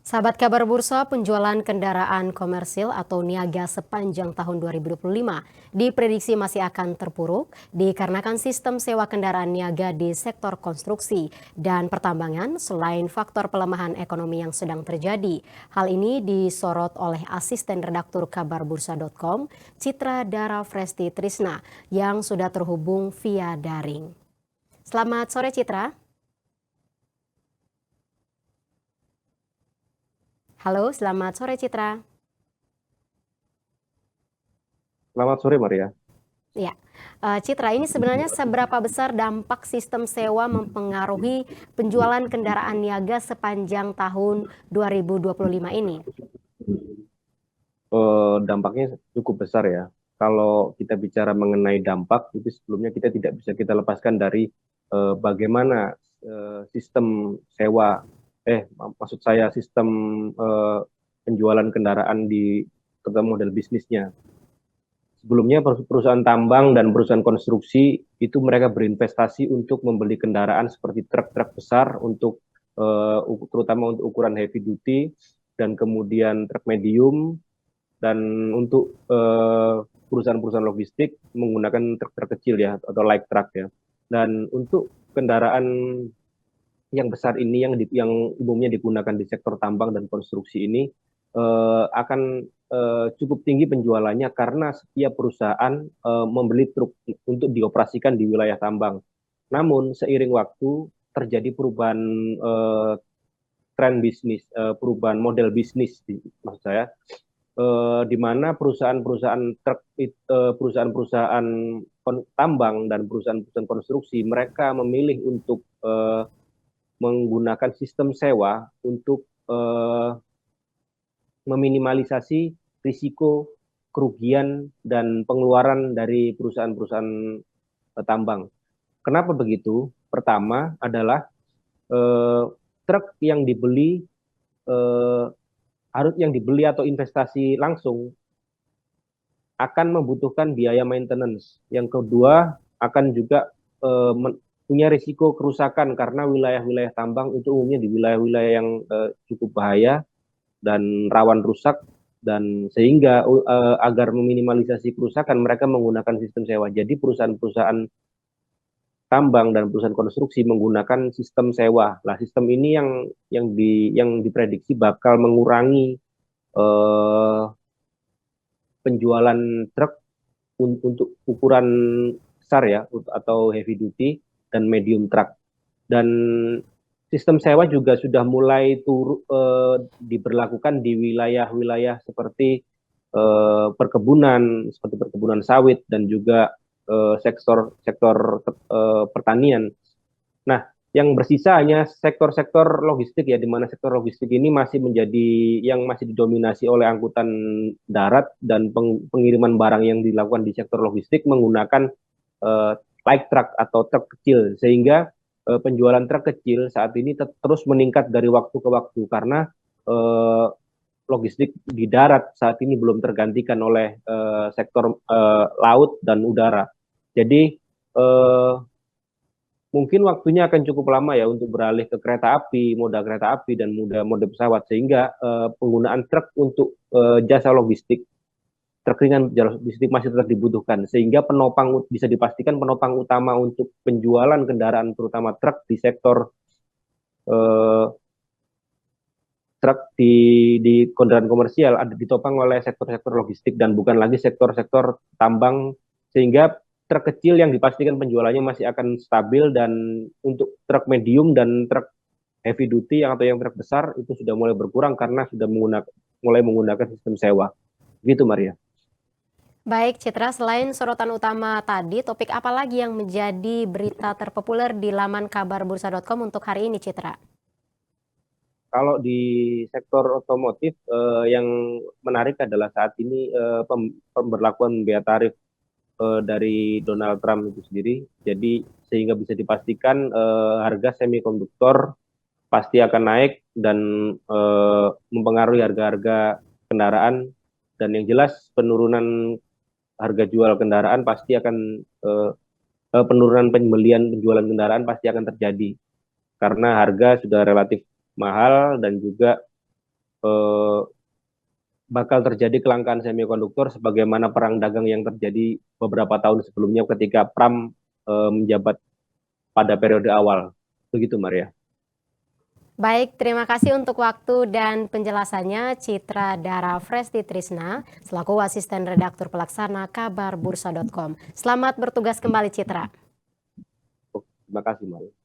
Sahabat kabar bursa, penjualan kendaraan komersil atau niaga sepanjang tahun 2025 diprediksi masih akan terpuruk dikarenakan sistem sewa kendaraan niaga di sektor konstruksi dan pertambangan selain faktor pelemahan ekonomi yang sedang terjadi. Hal ini disorot oleh asisten redaktur kabarbursa.com, Citra Dara Fresti Trisna, yang sudah terhubung via daring. Selamat sore, Citra. Halo, selamat sore, Citra. Selamat sore, Maria. Ya, Citra, ini sebenarnya seberapa besar dampak sistem sewa mempengaruhi penjualan kendaraan niaga sepanjang tahun 2025 ini? Dampaknya cukup besar ya. Kalau kita bicara mengenai dampak, itu sebelumnya kita tidak bisa kita lepaskan dari bagaimana sistem sewa, maksud saya sistem eh, penjualan kendaraan di terutama model bisnisnya. Sebelumnya perusahaan tambang dan perusahaan konstruksi itu mereka berinvestasi untuk membeli kendaraan seperti truk-truk besar untuk terutama untuk ukuran heavy duty dan kemudian truk medium dan untuk perusahaan-perusahaan logistik menggunakan truk-truk kecil ya atau light truck ya. Dan untuk kendaraan yang besar ini yang umumnya digunakan di sektor tambang dan konstruksi ini akan cukup tinggi penjualannya karena setiap perusahaan membeli truk untuk dioperasikan di wilayah tambang. Namun seiring waktu terjadi perubahan tren bisnis, perubahan model bisnis, maksud saya, di mana perusahaan-perusahaan tambang dan perusahaan-perusahaan konstruksi mereka memilih untuk menggunakan sistem sewa untuk meminimalisasi risiko kerugian dan pengeluaran dari perusahaan-perusahaan tambang. Kenapa begitu? Pertama adalah eh, truk eh, yang dibeli atau investasi langsung akan membutuhkan biaya maintenance. Yang kedua akan juga punya risiko kerusakan karena wilayah-wilayah tambang itu umumnya di wilayah-wilayah yang cukup bahaya dan rawan rusak dan sehingga agar meminimalisasi kerusakan mereka menggunakan sistem sewa. Jadi perusahaan-perusahaan tambang dan perusahaan konstruksi menggunakan sistem sewa. Lah sistem ini yang diprediksi bakal mengurangi eh, penjualan truk untuk ukuran besar ya atau heavy duty dan medium truck. Dan sistem sewa juga sudah mulai diberlakukan di wilayah-wilayah seperti seperti perkebunan sawit dan juga sektor sektor pertanian. Nah, yang bersisa hanya sektor-sektor logistik ya, di mana sektor logistik ini masih didominasi oleh angkutan darat dan pengiriman barang yang dilakukan di sektor logistik menggunakan eh, light truck atau truk kecil, sehingga penjualan truk kecil saat ini terus meningkat dari waktu ke waktu karena eh, logistik di darat saat ini belum tergantikan oleh sektor laut dan udara. Jadi eh, mungkin waktunya akan cukup lama ya untuk beralih ke kereta api, moda kereta api dan moda pesawat sehingga penggunaan truk untuk jasa logistik, truk ringan jasa logistik masih tetap dibutuhkan sehingga bisa dipastikan penopang utama untuk penjualan kendaraan terutama truk di sektor eh, truk di kendaraan komersial ada ditopang oleh sektor-sektor logistik dan bukan lagi sektor-sektor tambang sehingga truk kecil yang dipastikan penjualannya masih akan stabil dan untuk truk medium dan truk heavy duty atau yang truk besar itu sudah mulai berkurang karena sudah mulai menggunakan sistem sewa. Gitu Maria. Baik, Citra, selain sorotan utama tadi, topik apa lagi yang menjadi berita terpopuler di laman kabarbursa.com untuk hari ini, Citra? Kalau di sektor otomotif yang menarik adalah saat ini pemberlakuan bea tarif dari Donald Trump itu sendiri. Jadi sehingga bisa dipastikan harga semikonduktor pasti akan naik dan mempengaruhi harga-harga kendaraan dan yang jelas penurunan harga jual kendaraan pasti akan penurunan penjualan kendaraan pasti akan terjadi karena harga sudah relatif mahal dan juga eh, bakal terjadi kelangkaan semikonduktor sebagaimana perang dagang yang terjadi beberapa tahun sebelumnya ketika Trump menjabat pada periode awal. Begitu, Maria. Baik, terima kasih untuk waktu dan penjelasannya Citra Dara Fresti Trisna, selaku asisten redaktur pelaksana kabarbursa.com. Selamat bertugas kembali, Citra. Terima kasih, Maria.